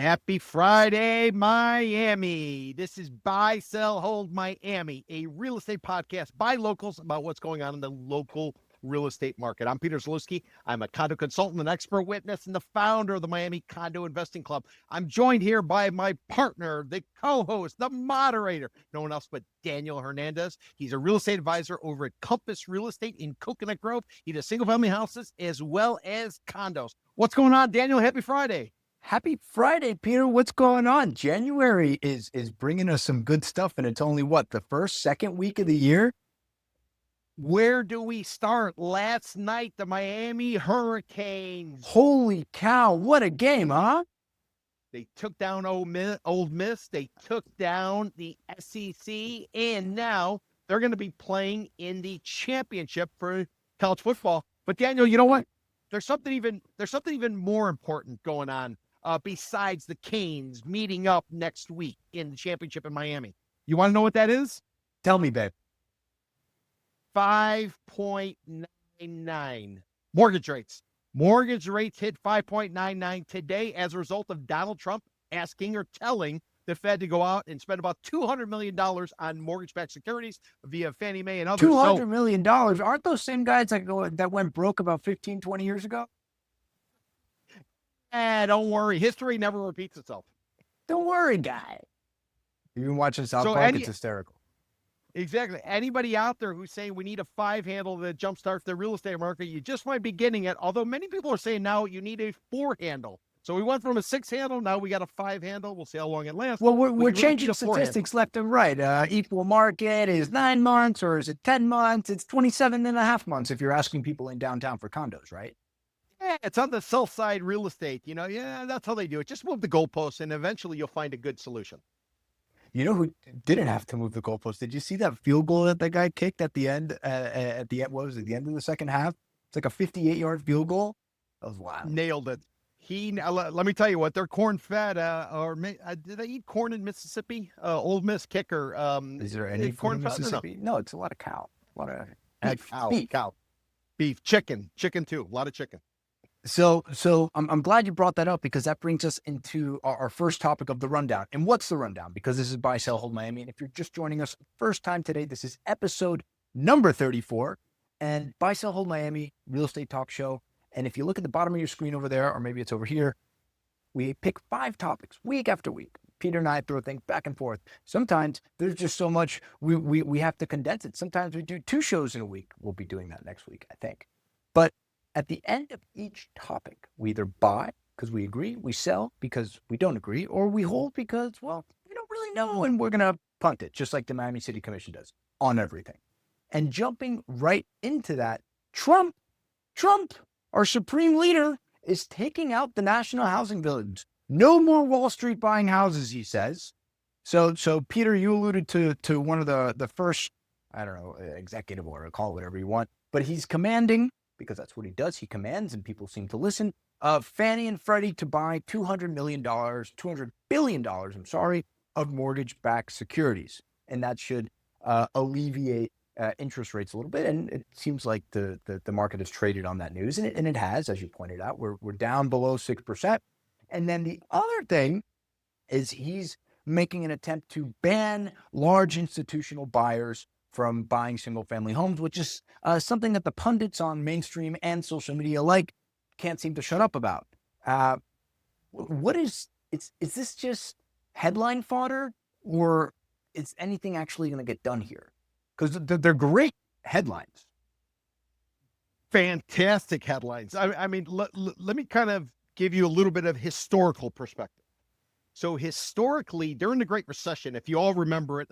Happy Friday, Miami. This is Buy, Sell, Hold Miami, a real estate podcast by locals about what's going on in the local real estate market. I'm Peter Zalewski. I'm a condo consultant, an expert witness, and the founder of the Miami Condo Investing Club. I'm joined here by my partner, the co-host, the moderator, no one else but Daniel Hernandez. He's a real estate advisor over at Compass Real Estate in Coconut Grove. He does single-family houses as well as condos. What's going on, Daniel? Happy Friday. Happy Friday, Peter. What's going on? January is bringing us some good stuff, and it's only the second week of the year? Where do we start? Last night, the Miami Hurricanes. Holy cow, what a game, huh? They took down Old Miss. They took down the SEC, and now they're going to be playing in the championship for college football. But Daniel, you know what? There's something even more important going on. Besides the Canes meeting up next week in the championship in Miami. You want to know what that is? Tell me, babe. 5.99 mortgage rates. Mortgage rates hit 5.99 today as a result of Donald Trump asking or telling the Fed to go out and spend about $200 million on mortgage-backed securities via Fannie Mae and others. $200 million? Aren't those same guys that went broke about 15, 20 years ago? Don't worry. History never repeats itself. Don't worry, guy. You've been watching South Park, it's hysterical. Exactly. Anybody out there who's saying we need a 5 handle that jumpstarts the real estate market, you just might be getting it. Although many people are saying now you need a 4 handle. So we went from a 6 handle, now we got a 5 handle. We'll see how long it lasts. Well, we're changing statistics left and right. Equal market is 9 months, or is it 10 months? It's 27 and a half months if you're asking people in downtown for condos, right? Yeah, it's on the sell side real estate. That's how they do it. Just move the goalposts, and eventually you'll find a good solution. You know who didn't have to move the goalposts? Did you see that field goal that guy kicked at the end? What was it? The end of the second half? It's like a 58-yard field goal. That was wild. Nailed it. Let me tell you what, they're corn fed. Did they eat corn in Mississippi? Old Miss kicker. Is there any corn in Mississippi? No, it's a lot of cow. A lot of beef, chicken too. A lot of chicken. So I'm glad you brought that up, because that brings us into our first topic of the rundown. And what's the rundown? Because this is Buy, Sell, Hold Miami. And if you're just joining us first time today, this is episode number 34. And Buy, Sell, Hold Miami, real estate talk show. And if you look at the bottom of your screen over there, or maybe it's over here, we pick 5 topics week after week. Peter and I throw things back and forth. Sometimes there's just so much we have to condense it. Sometimes we do 2 shows in a week. We'll be doing that next week, I think. But at the end of each topic, we either buy because we agree, we sell because we don't agree, or we hold because, well, we don't really know, and we're going to punt it, just like the Miami City Commission does on everything. And jumping right into that, Trump, our supreme leader, is taking out the National Housing Village. No more Wall Street buying houses, he says. So Peter, you alluded to one of the first, I don't know, executive or call it whatever you want, but he's commanding, because that's what he does. He commands, and people seem to listen, Fannie and Freddie to buy $200 billion, of mortgage-backed securities. And that should alleviate interest rates a little bit. And it seems like the market has traded on that news. And it has, as you pointed out, we're down below 6%. And then the other thing is he's making an attempt to ban large institutional buyers from buying single-family homes, which is something that the pundits on mainstream and social media alike can't seem to shut up about. Is this just headline fodder, or is anything actually going to get done here? Because they're great headlines. Fantastic headlines. I mean, let me kind of give you a little bit of historical perspective. So historically, during the Great Recession, if you all remember it,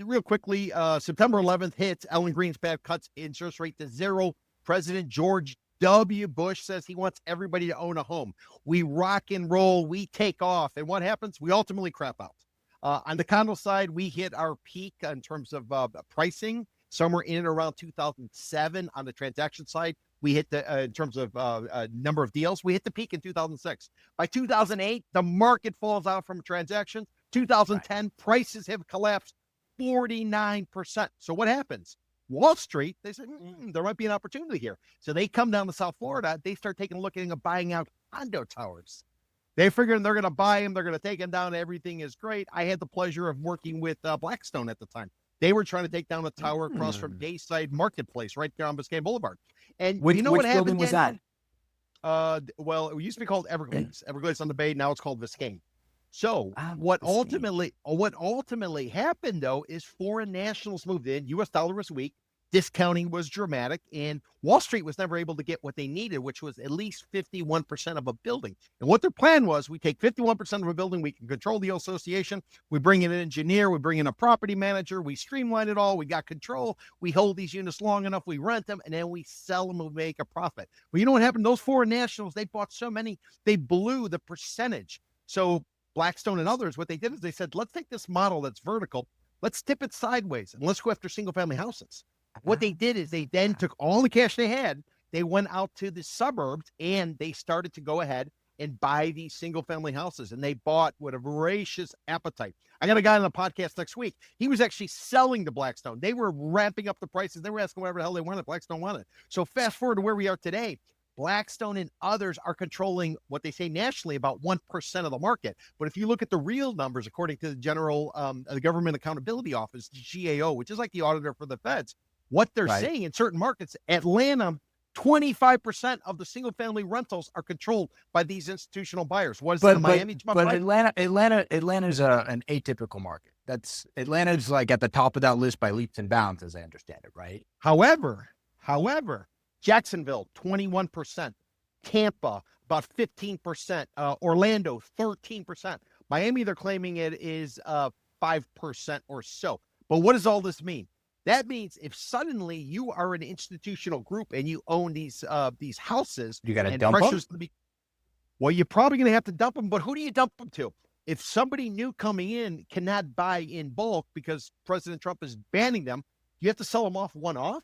real quickly, September 11th hits, Ellen Greenspan cuts interest rate to 0. President George W. Bush says he wants everybody to own a home. We rock and roll, we take off. And what happens? We ultimately crap out. On the condo side, we hit our peak in terms of pricing, somewhere in and around 2007. On the transaction side, we hit the, in terms of number of deals, we hit the peak in 2006. By 2008, the market falls out from transactions. 2010, prices have collapsed 49%. So what happens? Wall Street, they said, there might be an opportunity here. So they come down to South Florida. They start taking a look at buying out condo towers. They figured they're going to buy them. They're going to take them down. Everything is great. I had the pleasure of working with Blackstone at the time. They were trying to take down a tower across from Dayside Marketplace right there on Biscayne Boulevard. And you know what Which building happened? was that? Well, it used to be called Everglades. Everglades on the Bay. Now it's called Biscayne. So what Biscayne. ultimately happened though is foreign nationals moved in. U.S. dollar was weak. Discounting was dramatic, and Wall Street was never able to get what they needed, which was at least 51% of a building. And what their plan was, we take 51% of a building, we can control the association, we bring in an engineer, we bring in a property manager, we streamline it all, we got control, we hold these units long enough, we rent them, and then we sell them and make a profit. Well, you know what happened? Those foreign nationals, they bought so many, they blew the percentage. So Blackstone and others, what they did is they said, let's take this model that's vertical, let's tip it sideways, and let's go after single-family houses. What they did is they then took all the cash they had, they went out to the suburbs, and they started to go ahead and buy these single-family houses, and they bought with a voracious appetite. I got a guy on the podcast next week. He was actually selling to Blackstone. They were ramping up the prices. They were asking whatever the hell they wanted. Blackstone wanted. So fast forward to where we are today. Blackstone and others are controlling what they say nationally about 1% of the market. But if you look at the real numbers, according to the Government Accountability Office, GAO, which is like the auditor for the feds, what they're saying in certain markets, Atlanta, 25% of the single family rentals are controlled by these institutional buyers. Was the Miami? But Atlanta's an atypical market. Atlanta's like at the top of that list by leaps and bounds, as I understand it, right? However, Jacksonville, 21%, Tampa, about 15%, Orlando, 13%. Miami, they're claiming it is 5% or so. But what does all this mean? That means if suddenly you are an institutional group and you own these houses, you got to dump them. Well, you're probably going to have to dump them. But who do you dump them to? If somebody new coming in cannot buy in bulk because President Trump is banning them, you have to sell them off one-off.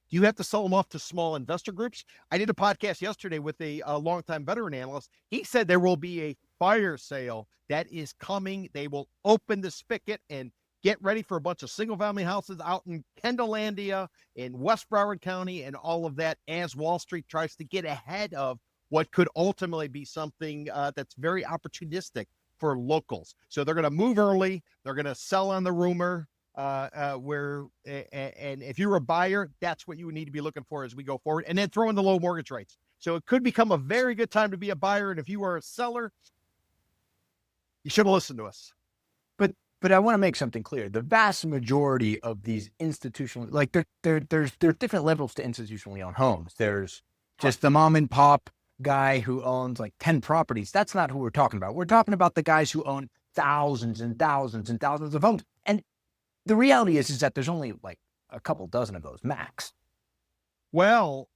Do you have to sell them off to small investor groups? I did a podcast yesterday with a longtime veteran analyst. He said there will be a fire sale that is coming. They will open the spigot and get ready for a bunch of single-family houses out in Kendallandia, in West Broward County, and all of that as Wall Street tries to get ahead of what could ultimately be something that's very opportunistic for locals. So they're going to move early. They're going to sell on the rumor. And if you're a buyer, that's what you would need to be looking for as we go forward. And then throw in the low mortgage rates. So it could become a very good time to be a buyer. And if you are a seller, you should have listened to us. But I want to make something clear. The vast majority of these institutional, like there's different levels to institutionally owned homes. There's just the mom and pop guy who owns like 10 properties. That's not who we're talking about. We're talking about the guys who own thousands and thousands and thousands of homes. And the reality is that there's only like a couple dozen of those max. Well,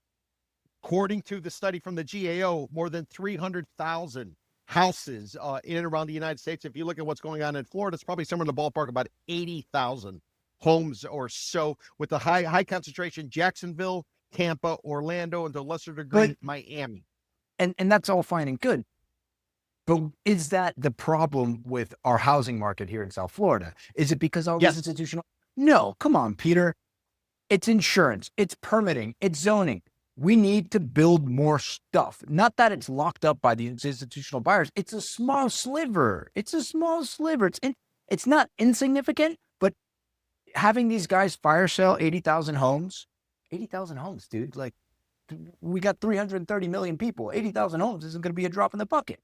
according to the study from the GAO, more than 300,000 houses in and around the United States. If you look at what's going on in Florida, it's probably somewhere in the ballpark about 80,000 homes or so, with the high concentration, Jacksonville, Tampa, Orlando, and to a lesser degree, Miami. And that's all fine and good. But is that the problem with our housing market here in South Florida? Is it because all this institutional? No, come on, Peter. It's insurance, it's permitting, it's zoning. We need to build more stuff. Not that it's locked up by the institutional buyers. It's a small sliver. It's not insignificant, but having these guys fire sale 80,000 homes, dude. Like, we got 330 million people. 80,000 homes isn't going to be a drop in the bucket.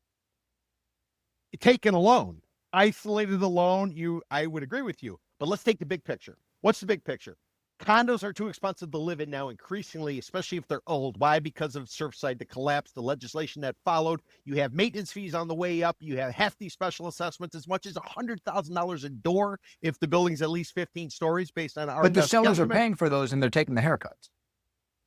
Taken alone, isolated alone, I would agree with you. But let's take the big picture. What's the big picture? Condos are too expensive to live in now, increasingly, especially if they're old. Why? Because of Surfside, the collapse, the legislation that followed. You have maintenance fees on the way up. You have hefty special assessments, as much as $100,000 a door if the building's at least 15 stories, based on our. But the sellers are paying for those, and they're taking the haircuts.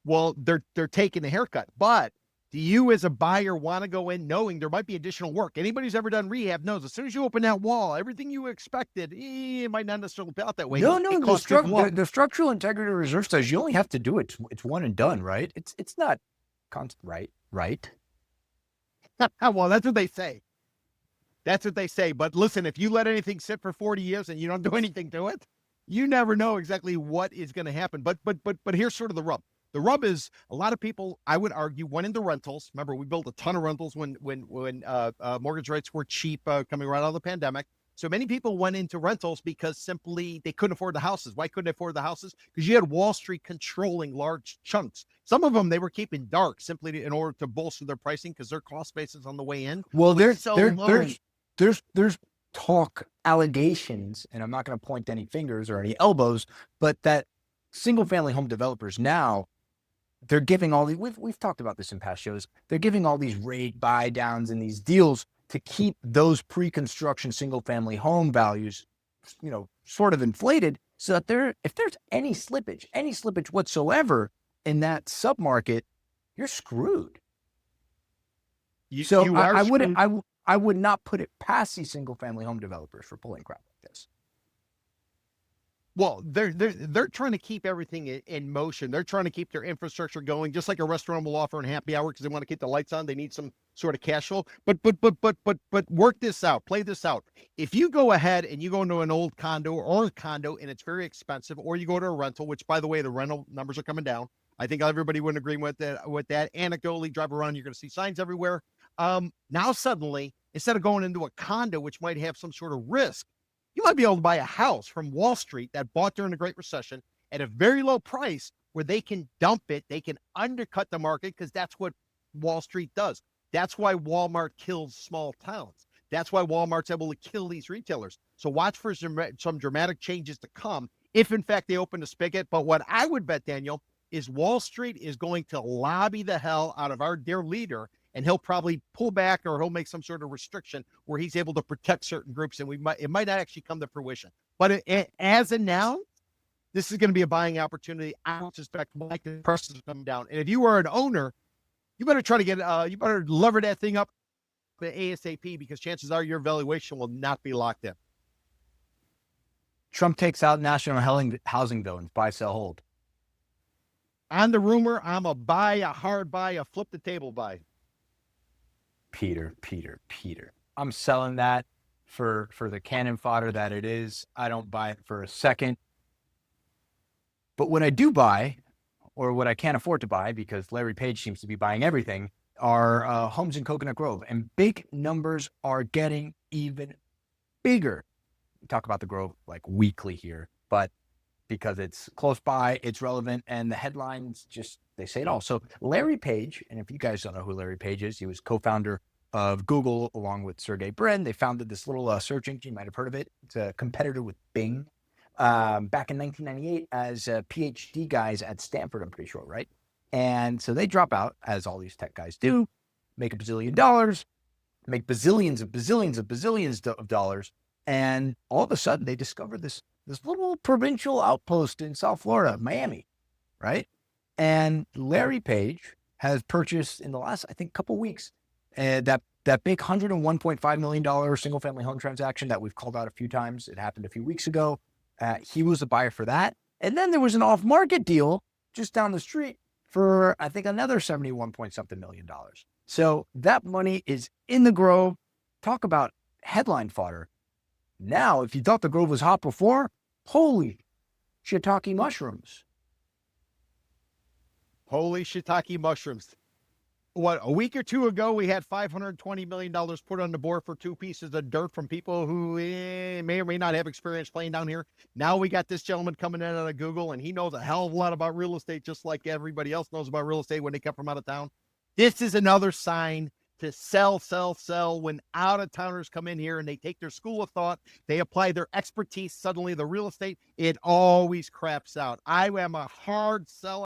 Well, they're taking the haircut, but do you as a buyer want to go in knowing there might be additional work? Anybody who's ever done rehab knows as soon as you open that wall, everything you expected, it might not necessarily play out that way. No, the structural integrity reserve says you only have to do it. It's one and done, right? It's not constant, right? Well, that's what they say. That's what they say. But listen, if you let anything sit for 40 years and you don't do anything to it, you never know exactly what is going to happen. But here's sort of the rub. The rub is a lot of people, I would argue, went into rentals. Remember, we built a ton of rentals when mortgage rates were cheap coming right out of the pandemic. So many people went into rentals because simply they couldn't afford the houses. Why couldn't they afford the houses? Because you had Wall Street controlling large chunks. Some of them they were keeping dark simply in order to bolster their pricing because their cost basis on the way in. Well, was so low. there's talk, allegations, and I'm not going to point any fingers or any elbows, but that single family home developers now, they're giving all these, we've talked about this in past shows, they're giving all these rate buy downs and these deals to keep those pre-construction single family home values, sort of inflated, so that if there's any slippage whatsoever in that submarket, you're screwed. I would not put it past these single family home developers for pulling crap like this. Well, they're trying to keep everything in motion. They're trying to keep their infrastructure going, just like a restaurant will offer in happy hour because they want to keep the lights on. They need some sort of cash flow. But work this out. Play this out. If you go ahead and you go into an old condo or a condo and it's very expensive, or you go to a rental, which by the way, the rental numbers are coming down. I think everybody would agree with that. Anecdotally, drive around, you're going to see signs everywhere. Now suddenly, instead of going into a condo, which might have some sort of risk, you might be able to buy a house from Wall Street that bought during the Great Recession at a very low price where they can dump it. They can undercut the market because that's what Wall Street does. That's why Walmart kills small towns. That's why Walmart's able to kill these retailers. So watch for some dramatic changes to come if, in fact, they open the spigot. But what I would bet, Daniel, is Wall Street is going to lobby the hell out of their leader, and he'll probably pull back or he'll make some sort of restriction where he's able to protect certain groups, and it might not actually come to fruition. But as of now, this is going to be a buying opportunity. I don't suspect the prices are coming down. And if you are an owner, you better try to you better lever that thing up ASAP, because chances are your valuation will not be locked in. Trump takes out national housing bill and buy, sell, hold. On the rumor, I'm a buy, a hard buy, a flip the table buy. Peter. I'm selling that for the cannon fodder that it is. I don't buy it for a second. But what I do buy, or what I can't afford to buy because Larry Page seems to be buying everything, are homes in Coconut Grove. And big numbers are getting even bigger. We talk about the Grove like weekly here, but because it's close by, it's relevant, and the headlines they say it all. So Larry Page, and if you guys don't know who Larry Page is, he was co-founder of Google along with Sergey Brin. They founded this little search engine. You might have heard of it. It's a competitor with Bing. Back in 1998 as PhD guys at Stanford, I'm pretty sure, right? And so they drop out, as all these tech guys do, make $1 bazillion, make bazillions of dollars, and all of a sudden they discover this little provincial outpost in South Florida, Miami, right? And Larry Page has purchased in the last, I think, couple weeks, that big $101.5 million single family home transaction that we've called out a few times. It happened a few weeks ago. He was a buyer for that. And then there was an off-market deal just down the street for, I think, another 71 point something million dollars. So that money is in the Grove. Talk about headline fodder. Now, if you thought the Grove was hot before, holy shiitake mushrooms. Holy shiitake mushrooms. What, a week or two ago, we had $520 million put on the board for 2 pieces of dirt from people who may or may not have experience playing down here. Now we got this gentleman coming in out of Google, and he knows a hell of a lot about real estate, just like everybody else knows about real estate when they come from out of town. This is another sign to sell when out-of-towners come in here and they take their school of thought, they apply their expertise, suddenly the real estate, it always craps out. I am a hard seller.